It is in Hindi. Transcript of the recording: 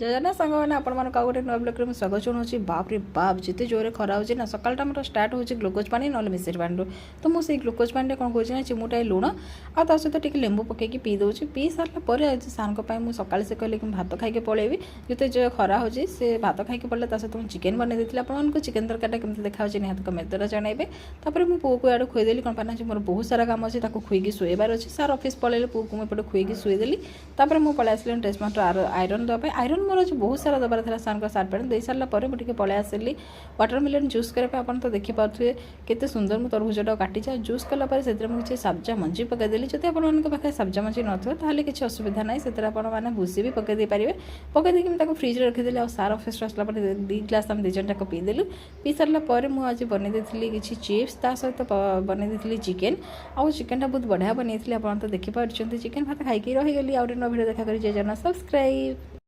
जजना सांग मैंने आपण मानक गोटे नुआ ब्लॉग में स्वागत जनाऊँ। बाप रे बाप जिते जोरे खरा हो ना सकालटा मोर स्टार्ट हो ग्लुकोज पानी ना मिश्री पानी तो मुझे ग्लुकोज पानी कौन कौन ना चिमुटाए लुण आ सहित टे लेंबू पकईकी पी दूसरी पी सारापर सार मुझे सकाल से कहले कि भात खाई पलैबी जिते जो खरा हो भात खाई पड़े सहित मुझे चिकेन बनई देती आपको चिकेन तरकारी केमती देखा निहत कमेंट द्वारा जनइबे। तापर मुझे पुओ को आड़े खुईदेली कौन पाना मोर बहुत सारा काम अच्छे खुईकी शुएबार अच्छे सार ऑफिस पलैले पुओ को मुझे खुईकी शुईदेली। तापर मुझे पलि आसली ड्रेस मटर आयरन देवाई आयरन मोर अच्छे बहुत सारा दबार था सार सार्ट पैंट दे सारापर मुझे पलि आसली वाटरमेलन जूस करने आप तो देखिपे केते सुंदर मुझे तरबुजटा काटी जूस कलापर से मुझे सब्जा मंजी पकईदेली। जब आप पाखे सब्जा मंजी नथो किसी असुविधा ना से आपने भूसी भी पकई पारे पकईदी मुझे फ्रिज्रे रखीदेली आ सार ऑफिस आसला दी ग्लास आम दिजन जाक पीदेलु पी सारापर मुझे आज बनई किसी चिप्स ता सहित बनई चिकेन आउ चिकेनटा बहुत बढ़िया बनई आप तो देखिपार चिकेन भात खाई रहीगली आउ नुआ भिडियो देखा कर सब्सक्राइब।